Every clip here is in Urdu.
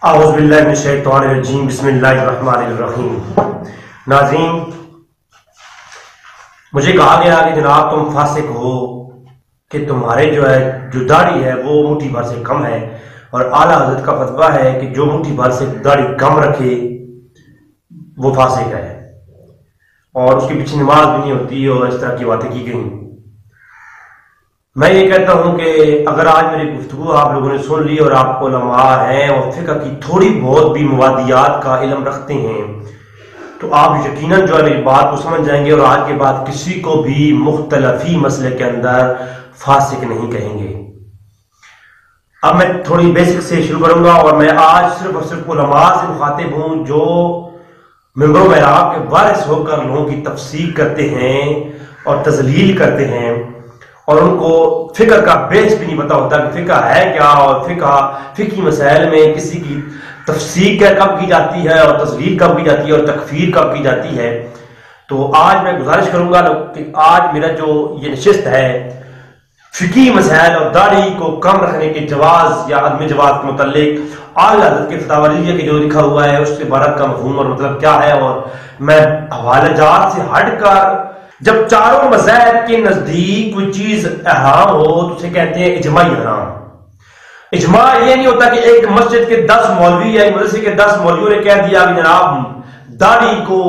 اعوذ باللہ من الشیطان الرجیم بسم اللہ الرحمن الرحیم۔ ناظرین، مجھے کہا گیا کہ جناب تم فاسق ہو کہ تمہارے جو داڑھی ہے وہ مٹھی بھر سے کم ہے، اور اعلیٰ حضرت کا فتویٰ ہے کہ جو مٹھی بھر سے داڑھی کم رکھے وہ فاسق ہے، اور اس کے پیچھے نماز بھی نہیں ہوتی، اور اس طرح کی باتیں کی گئی۔ میں یہ کہتا ہوں کہ اگر آج میری گفتگو آپ لوگوں نے سن لی اور آپ علماء ہیں اور فقہ کی تھوڑی بہت بھی موادیات کا علم رکھتے ہیں تو آپ یقیناً میری بات کو سمجھ جائیں گے، اور آج کے بعد کسی کو بھی مختلفی مسئلے کے اندر فاسق نہیں کہیں گے۔ اب میں تھوڑی بیسک سے شروع کروں گا، اور میں آج صرف اور صرف علماء سے مخاطب ہوں جو ممبر و محراب کے وارث ہو کر لوگوں کی تفسیر کرتے ہیں اور تذلیل کرتے ہیں، اور ان کو فقہ کا بیس بھی نہیں پتا ہوتا کہ فقہ ہے کیا، اور فقہی مسائل میں کسی کی تفسیر کب کی جاتی ہے اور تذلیل کب کی جاتی ہے اور تکفیر کب کی جاتی ہے۔ تو آج میں گزارش کروں گا کہ آج میرا جو یہ نشست ہے فقہی مسائل اور داڑھی کو کم رکھنے کے جواز یا عدم جواز کے متعلق اعلیٰ حضرت کے فتاوی رضیہ کے جو لکھا ہوا ہے اس کے عبارت کا مفہوم اور مطلب کیا ہے، اور میں حوالہ جات سے ہٹ کر جب چاروں مذاہب کے نزدیک کوئی چیز احرام ہو تو اسے کہتے ہیں اجماعی حرام۔ اجماع یہ نہیں ہوتا کہ ایک مسجد کے 10 مولوی یا مدرسے کے 10 مولویوں نے کہہ دیا کہ جناب داڑھی کو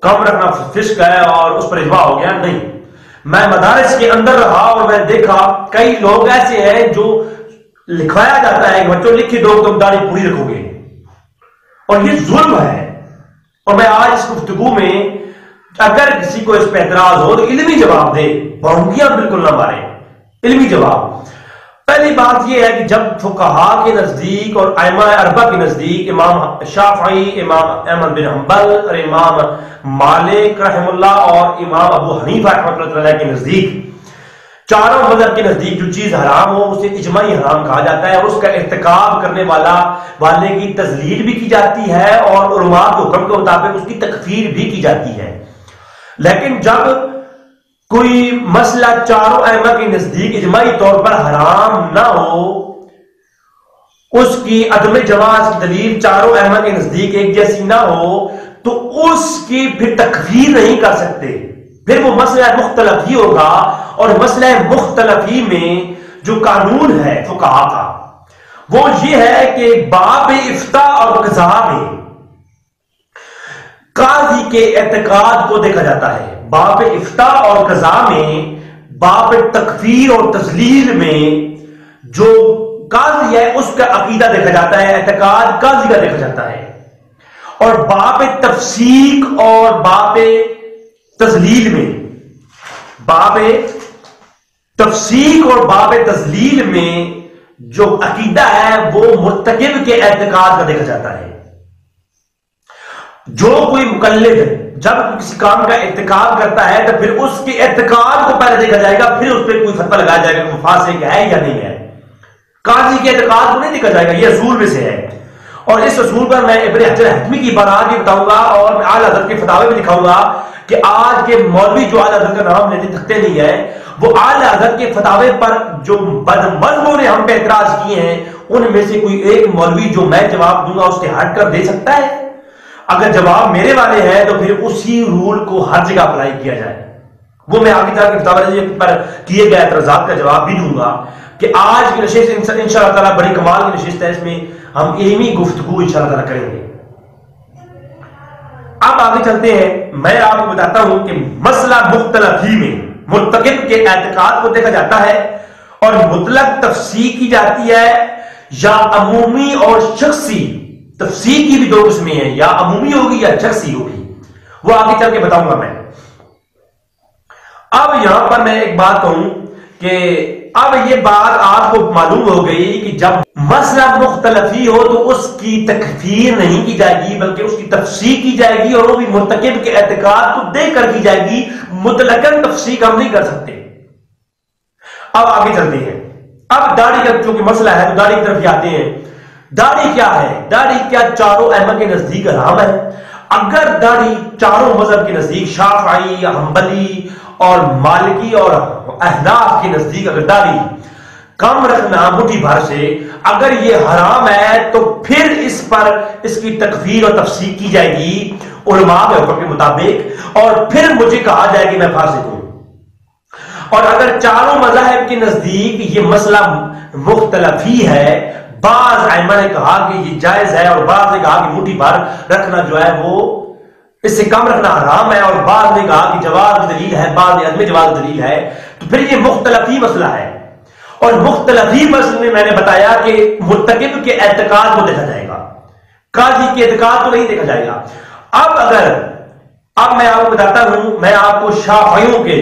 کم رکھنا فسق ہے اور اس پر اجماع ہو گیا۔ نہیں، میں مدارس کے اندر رہا اور میں دیکھا کئی لوگ ایسے ہیں جو لکھوایا جاتا ہے کہ بچوں لکھی دو تم داڑھی پوری رکھو گے، اور یہ ظلم ہے۔ اور میں آج اس گفتگو میں اگر کسی کو اس پہ اعتراض ہو تو علمی جواب دے، بہنگیاں بالکل نہ مارے، علمی جواب۔ پہلی بات یہ ہے کہ جب فقہاء کے نزدیک اور ائمہ اربعہ کے نزدیک امام شافعی، امام احمد بن حنبل اور امام مالک رحم اللہ اور امام ابو حنیفہ رحمۃ اللہ علیہ کے نزدیک، چاروں مذہب کے نزدیک جو چیز حرام ہو اسے اجماعی حرام کہا جاتا ہے، اور اس کا ارتکاب کرنے والے کی تذلیل بھی کی جاتی ہے اور علماء کے حکم کے مطابق اس کی تکفیر بھی کی جاتی ہے۔ لیکن جب کوئی مسئلہ چاروں ائمہ کے نزدیک اجماعی طور پر حرام نہ ہو، اس کی عدم جواز کی دلیل چاروں ائمہ کے نزدیک ایک جیسی نہ ہو، تو اس کی پھر تکفیر نہیں کر سکتے، پھر وہ مسئلہ مختلف ہی ہوگا۔ اور مسئلہ مختلف ہی میں جو قانون ہے فقہاء کا وہ یہ ہے کہ باب افتاء اور قضاء میں قاضی کے اعتقاد کو دیکھا جاتا ہے، باب افتاء اور قضاء میں باب تکفیر اور تذلیل میں جو قاضی ہے اس کا عقیدہ دیکھا جاتا ہے، اعتقاد قاضی کا دیکھا جاتا ہے، اور باب تفسیق اور باب تذلیل میں باب تفسیق اور باب تذلیل میں جو عقیدہ ہے وہ مرتکب کے اعتقاد کا دیکھا جاتا ہے۔ جو کوئی مکلف جب کسی کام کا ارتکاب کرتا ہے تو پھر اس کے اعتقاد کو پہلے دیکھا جائے گا، پھر اس پہ کوئی فتویٰ لگایا جائے گا کہ وہ فاسق ہے یا نہیں ہے۔ قاضی کے اعتقاد کو نہیں دیکھا جائے گا، یہ اصول میں سے ہے، اور اس اصول پر میں ابن حجر حتمی کی عبارات بھی بتاؤں گا، اور میں اعلیٰ حضرت کے فتاوی بھی دکھاؤں گا کہ آج کے مولوی جو اعلیٰ حضرت کا نام لیتے تھکتے نہیں ہے، وہ اعلیٰ حضرت کے فتاوی پر جو بدمزوں نے ہم پہ اعتراض کیے ہیں ان میں سے کوئی ایک مولوی جو میں جواب دوں گا اس کے ہٹ کر دے سکتا ہے؟ اگر جواب میرے والے ہیں تو پھر اسی رول کو ہر جگہ اپلائی کیا جائے۔ وہ میں آگے جا کے فتاوی پر کیے گئے اعتراضات کا جواب بھی دوں گا کہ آج کی نشست انشاءاللہ تعالیٰ بڑی کمال کی نشست ہے، اس میں ہم علمی گفتگو انشاءاللہ تعالیٰ کریں گے۔ اب آگے چلتے ہیں، میں آپ کو بتاتا ہوں کہ مسئلہ مختلف ہی میں مرتکب کے اعتقاد کو دیکھا جاتا ہے، اور مطلق تفسیر کی جاتی ہے یا عمومی اور شخصی۔ تفسیر کی بھی 2 قسمیں ہیں، یا عمومی ہوگی یا شخصی ہوگی، وہ آگے چل کے بتاؤں گا میں۔ اب یہاں پر میں ایک بات کہوں کہ اب یہ بات آپ کو معلوم ہو گئی کہ جب مسئلہ مختلف ہی ہو تو اس کی تکفیر نہیں کی جائے گی بلکہ اس کی تفسیر کی جائے گی، اور وہ بھی مرتکب کے اعتقاد کو دیکھ کر کی جائے گی، مطلقاً تفسیر ہم نہیں کر سکتے۔ اب آگے چلتے ہیں، اب داڑھی کا چونکہ مسئلہ ہے تو داڑھی کی طرف ہی آتے ہیں۔ داڑھی کیا ہے؟ داڑھی کیا چاروں ائمہ کے نزدیک حرام ہے؟ اگر داڑھی چاروں مذہب کے نزدیک شافعی، حنبلی اور مالکی اور احناف کے نزدیک اگر داڑھی کم رکھنا مٹھی بھر سے اگر یہ حرام ہے تو پھر اس پر اس کی تکفیر اور تفسیر کی جائے گی علماء کے حکم کے مطابق، اور پھر مجھے کہا جائے کہ میں فاسق ہوں۔ اور اگر چاروں مذاہب کے نزدیک یہ مسئلہ مختلف ہی ہے، بعض ائمہ نے کہا کہ یہ جائز ہے اور بعض نے کہا کہ مٹھی بھر رکھنا جو ہے وہ اس سے کم رکھنا حرام ہے، اور بعض نے کہا کہ جواز کی دلیل ہے، بعض نے عدم جواز کی دلیل ہے، تو پھر یہ مختلف ہی مسئلہ ہے۔ اور مختلف ہی مسئلے میں نے بتایا کہ مرتکب کے اعتقاد کو دیکھا جائے گا، قاضی کے اعتقاد کو نہیں دیکھا جائے گا۔ اب میں آپ کو بتاتا ہوں، میں آپ کو شافعیوں کے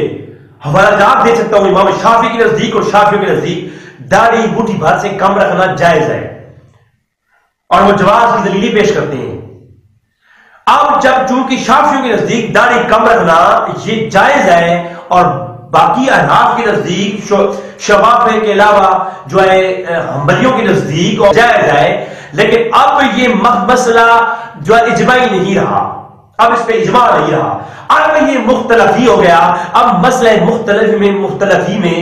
حوالہ جات دے سکتا ہوں۔ امام شافعی کے نزدیک اور شافعیوں کے نزدیک داڑھی مٹھی بھر سے کم رکھنا جائز ہے، اور وہ جواز کی دلیل پیش کرتے ہیں۔ اب جب چونکہ شافعیوں کے نزدیک داڑھی کم رکھنا یہ جائز ہے، اور باقی احناف کے نزدیک شوافع کے علاوہ جو ہے حنبلیوں کے نزدیک اور جائز ہے، لیکن اب یہ مسئلہ جو ہے اجماعی نہیں رہا، اب اس پہ اجماع نہیں رہا، اب یہ مختلف ہی ہو گیا۔ اب مسئلہ مختلفی میں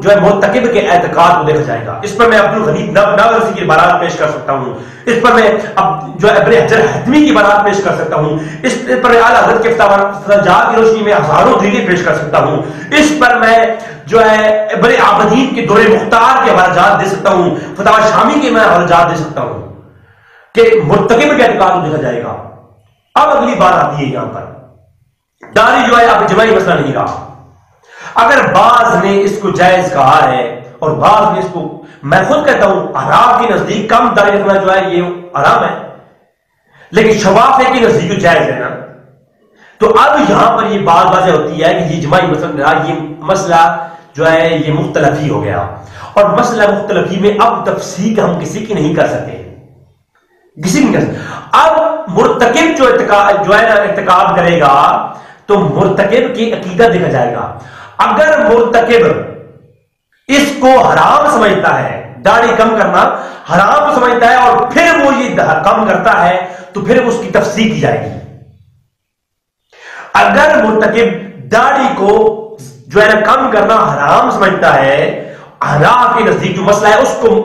جو ہے مرتکب کے اعتقاد کو دیکھا جائے گا۔ اس پر میں عبد الغنی نابلسی کی عبارات پیش کر سکتا ہوں، اس پر میں اب جو ہے ابن حجر حتمی کی عبارات پیش کر سکتا ہوں، اس پر میں اعلیٰ حضرت کے فتاویٰ کی روشنی میں ہزاروں دلیلیں پیش کر سکتا ہوں، اس پر میں جو ہے ابن عابدین کے دور مختار کے حوالہ جات دے سکتا ہوں، فتاویٰ شامی کے میں حوالہ جات دے سکتا ہوں کہ مرتکب کے اعتقاد کو دیکھا جائے گا۔ اب اگلی بات آتی ہے یہاں پر، داڑھی جو ہے اب اجماعی مسئلہ نہیں رہا۔ اگر بعض نے اس کو جائز کہا ہے اور بعض نے اس کو، میں خود کہتا ہوں احناف کے نزدیک کم داڑھی رکھنا جو ہے یہ حرام ہے، لیکن شوافع کے نزدیک جائز ہے نا، تو اب یہاں پر یہ بات واضح ہوتی ہے کہ یہ اجماعی مسئلہ نہیں رہا، یہ مسئلہ جو ہے یہ مختلف ہی ہو گیا، اور مسئلہ مختلف ہی میں اب تفصیل ہم کسی کی نہیں کر سکتے، کسی نہیں کر سکتے۔ اب مرتکب جو ہے نا اعتقاد کرے گا تو مرتکب کی عقیدہ دیکھا جائے گا۔ اگر مرتکب اس کو حرام سمجھتا ہے، داڑھی کم کرنا حرام سمجھتا ہے، اور پھر وہ یہ کم کرتا ہے تو پھر اس کی تفسیر کی جائے گی۔ اگر مرتکب داڑھی کو جو ہے نا کم کرنا حرام سمجھتا ہے، حرام کے نزدیک جو مسئلہ ہے اس کو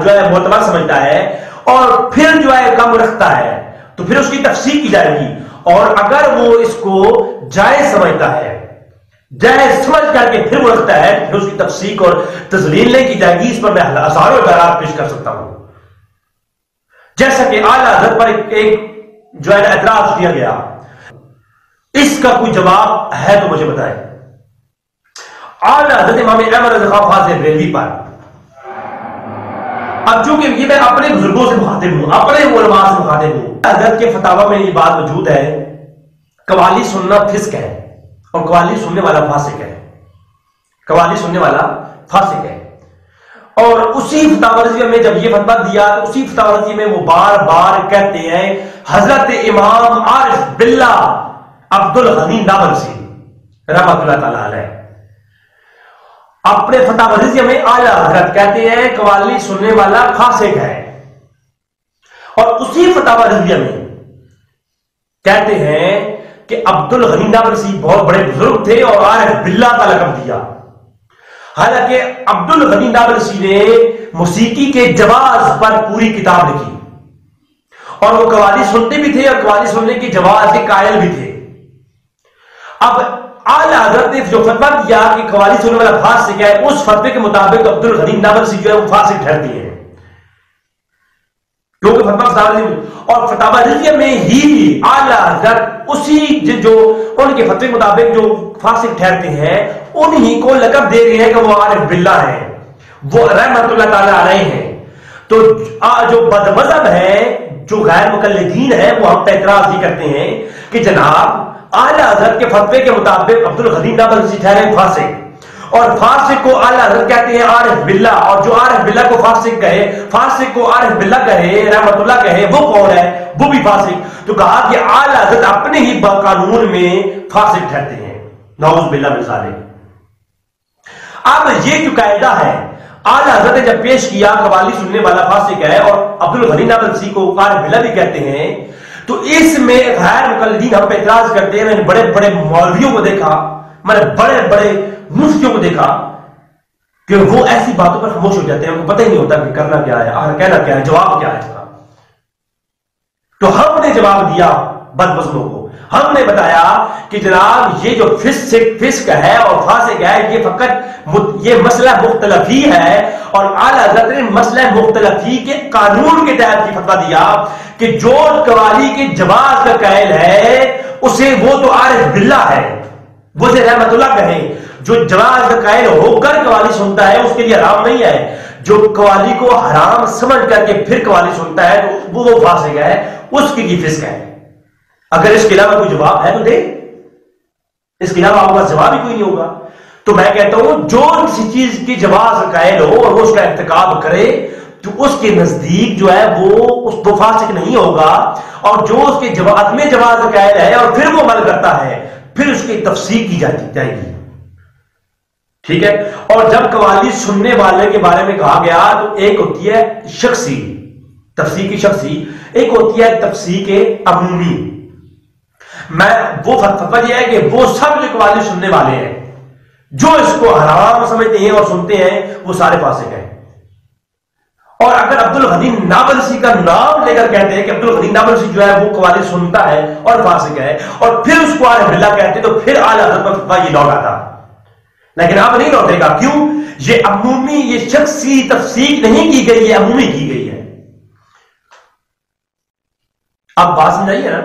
جو ہے معتبر سمجھتا ہے، اور پھر جو ہے کم رکھتا ہے تو پھر اس کی تفسیر کی جائے گی، اور اگر وہ اس کو جائز سمجھتا ہے، جائز سمجھ کر کے پھر وہ رکھتا ہے، پھر اس کی تفسیر اور تذلیل نہیں کی جائے گی۔ اس پر میں ہزاروں عبارات پیش کر سکتا ہوں، جیسا کہ اعلیٰ حضرت پر ایک جو ہے اعتراض کیا گیا، اس کا کوئی جواب ہے تو مجھے بتائیں۔ اعلیٰ حضرت امام احمد رضا خان فاضل بریلوی پر، اب چونکہ یہ میں اپنے بزرگوں سے مخاطب ہوں، اپنے علماء سے مخاطب ہوں، حضرت کے فتاویٰ میں یہ بات موجود ہے، قوالی سننا فسق ہے اور قوالی سننے والا فاسق ہے، قوالی سننے والا فاسق ہے۔ اور اسی فتاویٰ رضویہ میں جب یہ فتویٰ دیا تو اسی فتاویٰ رضویہ میں وہ بار بار کہتے ہیں حضرت امام عارف باللہ عبد الغنی نابلسی رحمۃ اللہ تعالی علیہ اپنے فتاویٰ رضویہ میں اعلیٰ حضرت کہتے ہیں قوالی سننے والا فاسق ہے، اور اسی فتاویٰ رضویہ میں کہتے ہیں کہ عبد الغنی نابلسی بہت بڑے بزرگ تھے اور عارف باللہ کا لقب دیا۔ حالانکہ عبد الغنی نابلسی نے موسیقی کے جواز پر پوری کتاب لکھی، اور وہ قوالی سنتے بھی تھے اور قوالی سننے کے جواز کے قائل بھی تھے۔ اب اعلیٰ حضرت نے جو فتویٰ دیا کہ قوالی سننے والا فاسق ہے، اس فتوے کے مطابق عبد الغنی نابلسی جو ہے وہ فاسق ٹھہرتی ہے، کیونکہ فتاویٰ رضویہ میں ہی اعلیٰ حضرت اسی جو ان کے فتوے کے مطابق جو فاسق ٹھہرتے ہیں انہی کو لقب دے رہے ہیں کہ وہ عارف باللہ ہیں، وہ رحمت اللہ تعالی علیہ ہیں۔ تو جو بدمذہب ہیں، جو غیر مقلدین ہیں، وہ ہم پہ اعتراض یہ کرتے ہیں کہ جناب اعلیٰ حضرت کے فتوے کے مطابق عبد الغنی نابلسی ٹھہرے فاسق، اور فاسق کو اعلیٰ حضرت کہتے ہیں عارف باللہ، اور جو عارف باللہ کو فاسق کہے، فاسق کو عارف باللہ کہے، رحمت اللہ کہے، وہ کون ہے؟ وہ بھی فاسق۔ تو کہا کہ اعلیٰ حضرت اپنے ہی قانون میں فاسق ٹھہرتے ہیں، نعوذ باللہ من ذالک۔ اب یہ جو قاعدہ ہے اعلیٰ حضرت نے جب پیش کیا قوالی سننے والا فاسق ہے اور عبد الغنی نابلسی کو عارف باللہ بھی کہتے ہیں، تو اس میں غیر مقلدین ہم پہ اعتراض کرتے ہیں۔ میں نے بڑے بڑے مولویوں کو دیکھا، میں نے بڑے بڑے مفتیوں کو دیکھا کہ وہ ایسی باتوں پر خاموش ہو جاتے ہیں، ان کو پتہ ہی نہیں ہوتا کہ کرنا کیا ہے، آخر کہنا کیا ہے، جواب کیا ہے اس کا۔ تو ہم نے جواب دیا بدمزلوں کو، ہم نے بتایا کہ جناب یہ جو فسق ہے اور فاسق ہے، یہ فقط یہ مسئلہ مختلفی ہے، اور اعلیٰ حضرت نے مسئلہ مختلفی کے قانون کے تحت کی فتویٰ دیا کہ جو قوالی کے جواز کا قائل ہے اسے وہ تو عارف باللہ ہے، وہ سے رحمت اللہ کہیں، جو جواز کا قائل ہو کر قوالی سنتا ہے اس کے لیے حرام نہیں ہے، جو قوالی کو حرام سمجھ کر کے پھر قوالی سنتا ہے تو وہ فاسق ہے، اس کے لیے فسق ہے۔ اگر اس کے علاوہ کوئی جواب ہے تو دے، اس کے علاوہ آپ کا جواب ہی کوئی نہیں ہوگا۔ تو میں کہتا ہوں جو کسی چیز کی جواز کا قائل ہو اور وہ اس کا ارتکاب کرے تو اس کے نزدیک جو ہے وہ فاسق نہیں ہوگا، اور جو اس کے عدم جواز کا قائل ہے اور پھر وہ عمل کرتا ہے پھر اس کی تفسیر کی جائے گی، ٹھیک ہے۔ اور جب قوالی سننے والے کے بارے میں کہا گیا تو ایک ہوتی ہے شخصی تفسیر کی شخصی، ایک ہوتی ہے تفسیر کے عمومی۔ میں وہ فتویٰ یہ ہے کہ وہ سب جو قوالی سننے والے ہیں جو اس کو حرام سمجھتے ہیں اور سنتے ہیں وہ سارے فاسق ہیں۔ اور اگر عبد الغنی نابلسی کا نام لے کر کہتے ہیں کہ عبد الغنی نابلسی جو ہے وہ قوالی سنتا ہے اور فاسق ہے، اور پھر اس کو عارف باللہ کہتے تو پھر اعلیٰ حضرت کا فتویٰ یہ لوٹا تھا، لیکن اب نہیں لوٹے گا۔ کیوں؟ یہ عمومی، یہ شخصی تفسیر نہیں کی گئی، یہ عمومی کی گئی ہے۔ اب بات سمجھائیے نا۔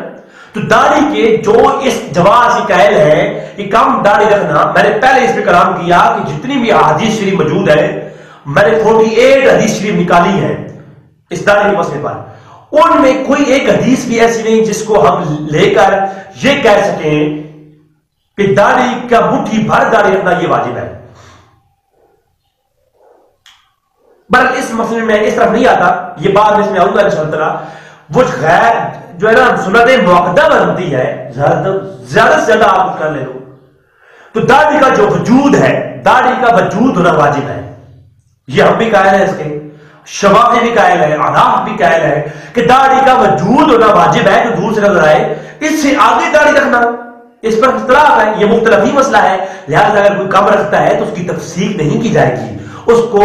تو داڑھی کے جو اس جواز کی قائل ہے کہ کم داڑھی رکھنا، میں نے پہلے اس پہ کلام کیا کہ جتنی بھی حدیث شریف موجود ہے میں نے 48 حدیث شریف نکالی ہے اس داڑھی کے مسئلے پر، ان میں کوئی ایک حدیث بھی ایسی نہیں جس کو ہم لے کر یہ کہہ سکیں کہ داڑھی کا مٹھی بھر داڑھی رکھنا یہ واجب ہے۔ بلکہ اس مسئلے میں اس طرف نہیں آتا، یہ بات میں اس میں آؤں گا انشاءاللہ تعالی۔ وہ غیر جو ہے نا سنت مؤکدہ بنتی ہے، زیادہ سے زیادہ آپ کچھ کر لے لو، تو داڑھی کا جو وجود ہے، داڑھی کا وجود ہونا واجب ہے۔ یہ ہم بھی قائل ہیں، اس کے شوافی بھی قائل ہے، احناف بھی قائل ہے کہ داڑھی کا وجود ہونا واجب ہے، جو دور سے نظر آئے۔ اس سے آگے داڑھی رکھنا اس پر اختلاف ہے، یہ مختلفی مسئلہ ہے، لہذا اگر کوئی کم رکھتا ہے تو اس کی تفسیر نہیں کی جائے گی، اس کو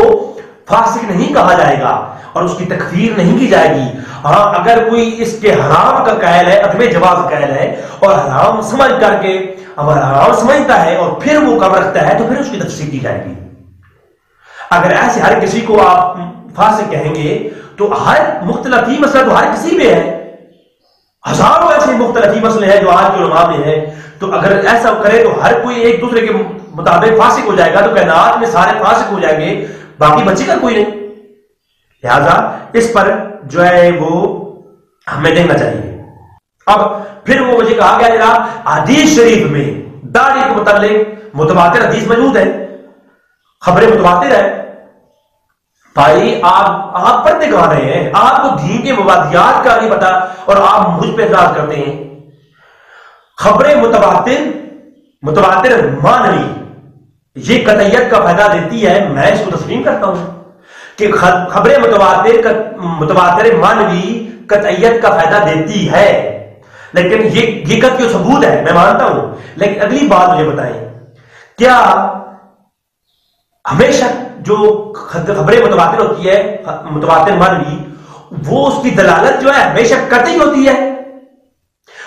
فاسق نہیں کہا جائے گا اور اس کی تکفیر نہیں کی جائے گی۔ ہاں اگر کوئی اس کے حرام کا قائل ہے، عدم جواز کا قائل ہے اور حرام سمجھ کر کے حرام سمجھتا ہے اور پھر وہ کم رکھتا ہے تو پھر اس کی تفسیر کی جائے گی۔ اگر ایسے ہر کسی کو آپ فاسق کہیں گے تو ہر مختلفی مسئلہ تو ہر کسی میں ہے، ہزاروں ایسے مختلفی مسئلے ہیں جو آج کے علماء میں ہیں، تو اگر ایسا کرے تو ہر کوئی ایک دوسرے کے مطابق فاسق ہو جائے گا، تو کائنات میں سارے فاسق ہو جائیں گے، باقی بچے گا کوئی نہیں۔ لہذا اس پر جو ہے وہ ہمیں دیکھنا چاہیے۔ اب پھر وہ مجھے کہا گیا جناب حدیث شریف میں داڑھی کے متعلق متواتر حدیث موجود ہے، خبریں متواتر ہے۔ بھائی آپ پڑھتے کہاں رہے ہیں؟ آپ کو دین کے مبادیات کا نہیں پتا اور آپ مجھ پہ اعتراض کرتے ہیں۔ خبریں متواتر مانوی یہ قطعیت کا فائدہ دیتی ہے، میں اس کو تسلیم کرتا ہوں کہ خبریں متواتر مانوی قطعیت کا فائدہ دیتی ہے، لیکن یہ قطعی ثبوت ہے، میں مانتا ہوں۔ لیکن اگلی بات مجھے بتائیں، کیا ہمیشہ جو خبریں متواتر ہوتی ہے متواتر مانوی، وہ اس کی دلالت جو ہے ہمیشہ قطعی ہوتی ہے؟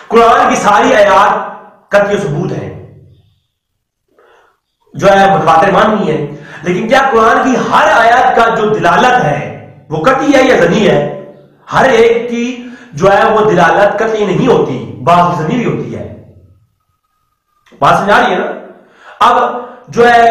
قرآن کی ساری آیات قطعی ثبوت ہے جو ہے متواتر مانوی ہے، لیکن کیا قرآن کی ہر آیات کا جو دلالت ہے وہ قطعی ہے یا ظنی ہے؟ ہر ایک کی جو ہے وہ دلالت قطعی نہیں ہوتی، بعض ظنی بھی ہوتی ہے۔ بات سمجھ آ رہی ہے نا؟ اب جو ہے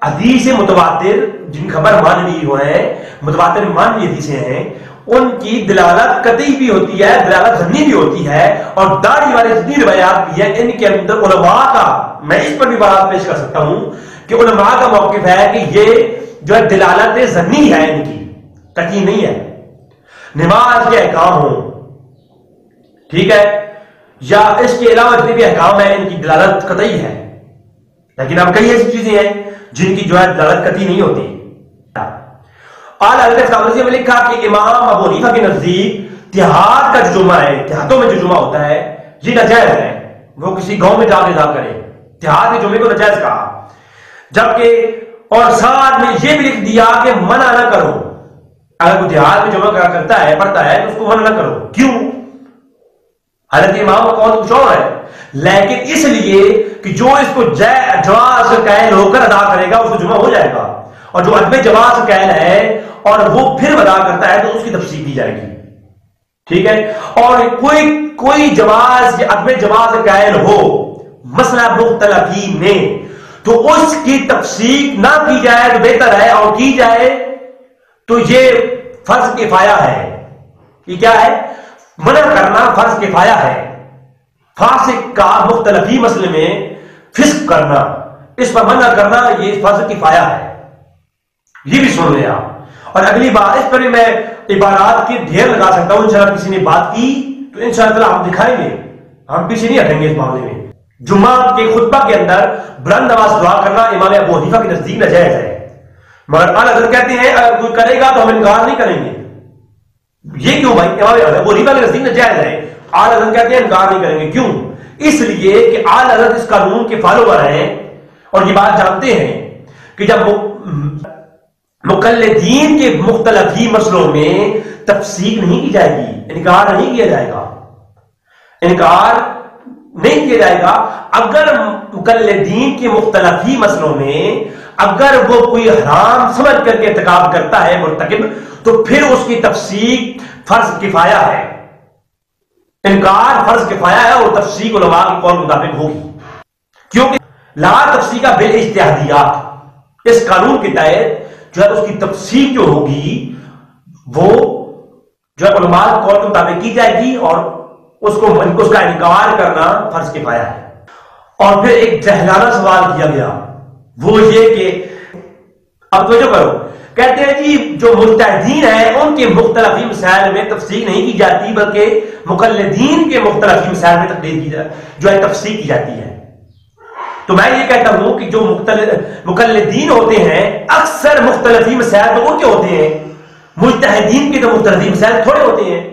حدیث متواتر جن خبر مانوی ہوئے ہیں، متواتر مانوی حدیثیں ہیں، ان کی دلالت قطعی بھی ہوتی ہے، دلالت ظنی بھی ہوتی ہے، اور داڑھی والے جتنی روایات بھی ہیں ان کے اندر علماء کا، میں اس پر بھی بات پیش کر سکتا ہوں کہ علماء کا موقف ہے کہ یہ جو ہے دلالت ظنی ہے، ان کی قطعی نہیں ہے۔ نماز کے احکام ہوں، ٹھیک ہے، یا اس کے علاوہ جتنے بھی احکام ہیں ان کی دلالت قطعی ہے، لیکن اب کئی ایسی چیزیں ہیں جن کی جو ہے دلالت قطعی نہیں ہوتی۔ اعلیٰ حضرت نے لکھا کہ امام ابو حنیفہ کے نزدیک تہاد کا جو جمعہ ہے، تہادوں میں جو جمعہ ہوتا ہے یہ ناجائز ہے، وہ کسی گاؤں میں جا کے ادا کرے، تہاد کے جمعے کو ناجائز کہا، جبکہ اور ساتھ میں یہ بھی لکھ دیا کہ منع نہ کرو، اگر کوئی دیہات میں جمعہ کرتا ہے پڑھتا ہے تو اس کو منع نہ کرو. کیوں؟ حضرت امام کا قول کچھ اور ہے، لیکن اس لیے کہ جو اس کو جواز قائل ہو کر ادا کرے گا اس کو جمعہ ہو جائے گا، اور جو عدم جواز قائل ہے اور وہ پھر ادا کرتا ہے تو اس کی تفصیل کی جائے گی. ٹھیک ہے؟ اور کوئی جواز یا عدم جواز قائل ہو مسئلہ مختلفین میں تو اس کی تفصیل نہ کی جائے تو بہتر ہے، اور کی جائے تو یہ فرض کفایہ ہے. یہ کیا ہے؟ منع کرنا فرض کفایہ ہے. فاسق کا مختلفی مسئلے میں فسق کرنا، اس پر منع کرنا یہ فرض کفایہ ہے. یہ بھی سن لیں آپ. اور اگلی بار اس پر بھی میں عبارات کی ڈھیر لگا سکتا ہوں، انشاءاللہ کسی نے بات کی تو انشاءاللہ ہم دکھائیں گے، ہم پیچھے نہیں ہٹیں گے اس معاملے میں. جمعہ کے خطبہ کے اندر بلند آواز دعا کرنا امام ابو حنیفہ کے نزدیک ناجائز ہے، مگر اعلیٰ حضرت کہتے ہیں اگر کوئی کرے گا تو ہم انکار نہیں کریں گے. یہ کیوں بھائی؟ امام ابو حنیفہ کے نزدیک ناجائز ہے، اعلیٰ حضرت کہتے ہیں انکار نہیں کریں گے. کیوں؟ اس لیے کہ اعلیٰ حضرت اس قانون کے فالوور ہیں اور یہ بات جانتے ہیں کہ جب مقلدین کے مختلف ہی مسئلوں میں تفصیل نہیں کی جائے گی، انکار نہیں کیا جائے گا، انکار نہیں کیا جائے گا. اگر مقلدین کے مختلف ہی مسئلوں میں اگر وہ کوئی حرام سمجھ کر کے ارتکاب کرتا ہے مرتکب تو پھر اس کی تفصیل فرض کفایہ ہے. انکار فرض کفایہ ہے اور تفصیل علماء کے قول مطابق ہوگی، کیونکہ لا تفصیل کا بالاجتہادیات اس قانون کے تحت جو ہے اس کی تفصیل جو ہوگی وہ جو ہے علماء کے قول کے مطابق کی جائے گی، اور اس کا انکار کرنا فرض کفایہ ہے. اور پھر ایک جہلانہ سوال کیا گیا، وہ یہ کہ اب توجہ کرو، کہتے ہیں جی جو مجتہدین ہیں ان کے مختلف مسائل میں تفصیل نہیں کی جاتی بلکہ مقلدین کے مختلف مسائل میں تقلید کی جو ہے تفصیل کی جاتی ہے. تو میں یہ کہتا ہوں کہ جو مقلدین ہوتے ہیں اکثر مختلف مسائل تو ان کے ہوتے ہیں، مجتہدین کے تو مختلف مسائل تھوڑے ہوتے ہیں.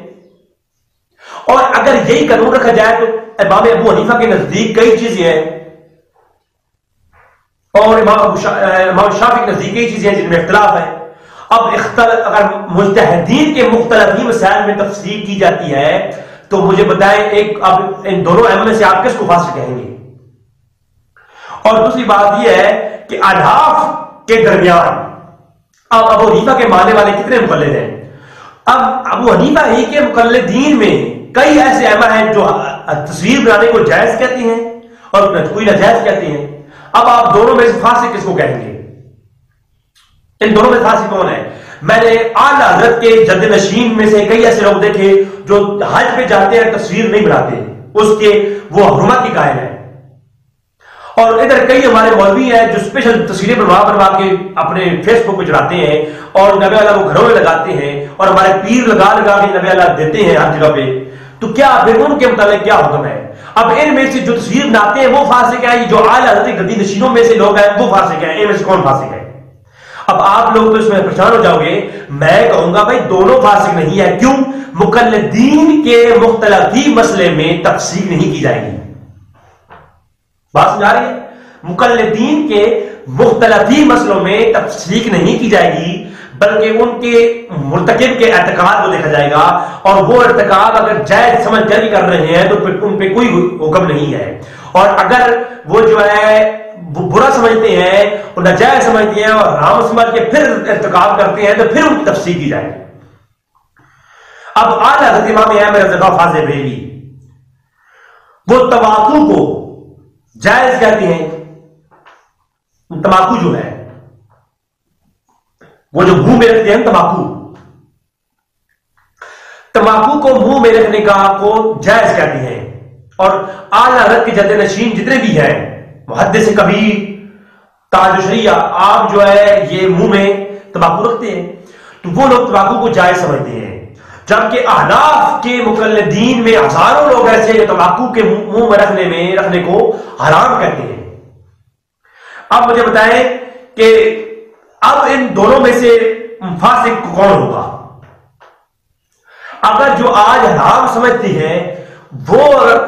اور اگر یہی قانون رکھا جائے تو امام ابو حنیفہ کے نزدیک کئی چیزیں ہیں اور امام شافعی کے نزدیک کئی چیزیں ہیں جن میں اختلاف ہے. اب اگر مجتہدین کے مختلف مسائل میں تفصیل کی جاتی ہے تو مجھے بتائیں اب ان دونوں اہم میں سے آپ کس کو فاسق کہیں گے؟ اور دوسری بات یہ ہے کہ احناف کے درمیان اب ابو حنیفہ کے ماننے والے کتنے مقلد ہیں؟ اب ابو حنیفہ ہی کے مقلدین میں کئی ایسے ائمہ ہیں جو تصویر بنانے کو جائز کہتے ہیں اور کوئی ناجائز کہتے ہیں. اب آپ دونوں میں سے فاسق کس کو کہیں گے؟ ان دونوں میں فاسق کون ہے؟ میں نے اعلیٰ حضرت کے جد نشین میں سے کئی ایسے لوگ دیکھے جو حج پہ جاتے ہیں تصویر نہیں بناتے، اس کے وہ حرمت کی قائل ہے. اور ادھر کئی ہمارے مولوی ہیں جو اسپیشل تصویریں بنوا کے اپنے فیس بک پہ چڑھاتے ہیں اور نبی اللہ کو گھروں میں لگاتے ہیں، اور ہمارے پیر لگا کے نبی اللہ دیتے ہیں ہر جگہ پہ. تو کیا پھر ان کے متعلق کیا حکم ہے؟ اب ان میں سے جو تصویر بناتے ہیں وہ فاسق ہے، جو اعلیٰ حضرت گدی نشینوں میں سے لوگ ہیں وہ فاسق ہیں. ان میں سے کون فاسق ہے؟ اب آپ لوگ تو اس میں پریشان ہو جاؤ گے. میں کہوں گا بھائی دونوں فاسق نہیں ہے. کیوں؟ مقلدین کے مختلف ہی مسئلے میں تفصیل نہیں کی جائے گی. بات سمجھا رہی ہے؟ مقلدین کے مختلف ہی مسئلوں میں تفصیل نہیں کی جائے گی بلکہ ان کے مرتکب کے اعتقاد کو دیکھا جائے گا، اور وہ ارتکاب اگر جائز سمجھ کر بھی کر رہے ہیں تو پھر ان پہ کوئی حکم نہیں ہے، اور اگر وہ جو ہے برا سمجھتے ہیں اور ناجائز سمجھتے ہیں اور حرام سمجھ کے پھر ارتکاب کرتے ہیں تو پھر ان کی تفصیل کی جائے گی. اب اعلیٰ حضرت امام احمد رضی اللہ فاضل بریلوی وہ تمباکو کو جائز کہتے ہیں. تمباکو جو ہے وہ جو منہ میں رکھتے ہیں تمباکو کو منہ میں رکھنے کا کو جائز کہتے ہیں. اور اعلیٰ حضرت کے جد نشین جتنے بھی ہیں محدث کبیر تاج شریعہ آپ جو ہے یہ منہ میں تمباکو رکھتے ہیں تو وہ لوگ تمباکو کو جائز سمجھتے ہیں، جبکہ احناف کے مقلدین میں ہزاروں لوگ ایسے ہیں جو تمباکو کے منہ میں رکھنے کو حرام کہتے ہیں. اب مجھے بتائیں کہ اب ان دونوں میں سے فاسق کون ہوگا؟ اگر جو آج حرام سمجھتے ہیں وہ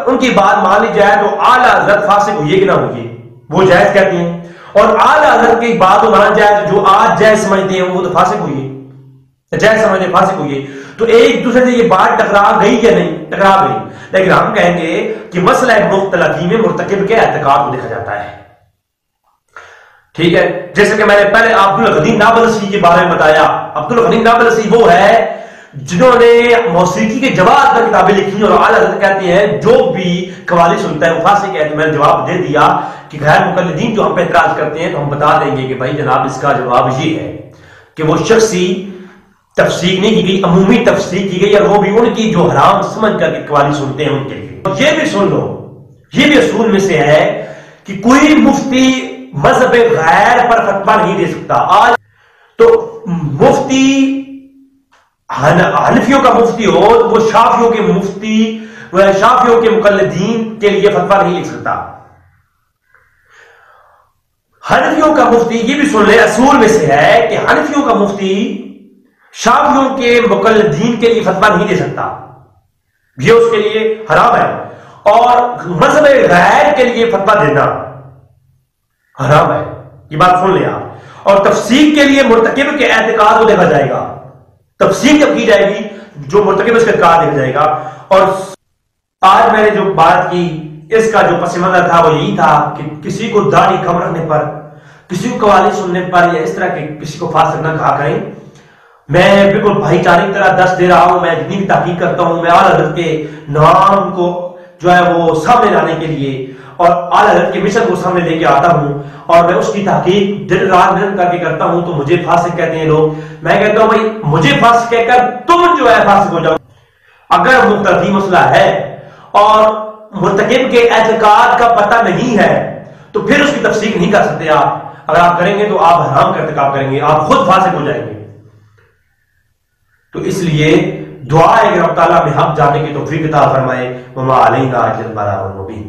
ان کی بات مان لی جائے تو اعلیٰ حضرت فاسق ہوئے کہ نہ ہوئے وہ جائز کہتے ہیں، اور اعلیٰ حضرت کی بات مانا جائے جو آج جائز سمجھتے ہیں وہ تو فاسق ہوئی ہے، جائز سمجھتے فاسق ہوئی ہے. تو ایک دوسرے سے یہ بات ٹکرا گئی یا نہیں؟ ٹکرا گئی. لیکن ہم کہیں گے کہ مسئلہ مختلفی میں مرتکب کے اعتقاد کو دیکھا جاتا ہے. ٹھیک ہے، جیسے کہ میں نے پہلے عبدالغنی نابلسی کے بارے میں بتایا. عبدالغنی نابلسی وہ ہے جنہوں نے موسیقی کے جواب پر کتابیں لکھی اور اعلیٰ حضرت کہتے ہیں جو بھی قوالی سنتا ہے وہ فاسق ہے. تو میں نے جواب دے دیا کہ غیر مقلدین جو ہم پہ اعتراض کرتے ہیں تو ہم بتا دیں گے کہ بھائی جناب اس کا جواب یہ ہے کہ وہ شخصی تفسیق نہیں کی گئی، عمومی تفسیق کی گئی، اور وہ بھی ان کی جو حرام سمجھ کر کے قوالی سنتے ہیں ان کے لیے. یہ بھی سن لو، یہ بھی اصول میں سے ہے کہ کوئی مفتی مذہب غیر پر فتویٰ نہیں دے سکتا. آج تو مفتی حنفیوں کا مفتی ہو تو وہ شافیوں کے مفتی شافیوں کے مقلدین کے لیے فتویٰ نہیں لکھ سکتا. حنفیوں کا مفتی، یہ بھی سن لے اصول میں سے ہے کہ حنفیوں کا مفتی شافیوں کے مقلدین کے لیے فتویٰ نہیں دے سکتا، یہ اس کے لیے حرام ہے. اور مذہب غیر کے لیے فتویٰ دینا حرام ہے، یہ بات سن لیں آپ. اور تفسیق کے لیے مرتکب کے اعتقاد کو دیکھا جائے گا. تفسیق جب کی جائے گی جو مرتکب اس کا اعتقاد دیکھا جائے گا. اور آج میں نے جو بات کی اس کا جو پس منظر تھا وہ یہی تھا کہ کسی کو داڑھی کم رکھنے پر، کسی کو قوالی سننے پر یا اس طرح کے کسی کو فاسق نہ کہا کریں. میں بالکل بھائی چارے کی طرح دست دے رہا ہوں، میں جتنی بھی تحقیق کرتا ہوں میں اعلیٰ حضرت کے نام کو جو ہے وہ سامنے لانے کے لیے اور اعلیٰ حضرت کے مشن کو سامنے لے کے آتا ہوں، اور میں اس کی تحقیق دن رات محنت کر کے کرتا ہوں. تو مجھے فاسق کہتے ہیں لوگ، میں کہتا ہوں بھائی مجھے فاسق کہہ کر تم جو ہے فاسق ہو جاؤ. اگر مختلفی مسئلہ ہے اور مرتکب کے اعتقاد کا پتہ نہیں ہے تو پھر اس کی تفسیق نہیں کر سکتے آپ. اگر آپ کریں گے تو آپ حرام کا ارتکاب کریں گے، آپ خود فاسق ہو جائیں گے. تو اس لیے دعا ہے کہ رب تعالیٰ میں حق جانے کی توفیق عطا فرمائے. وما علینا الا البلاغ المبین.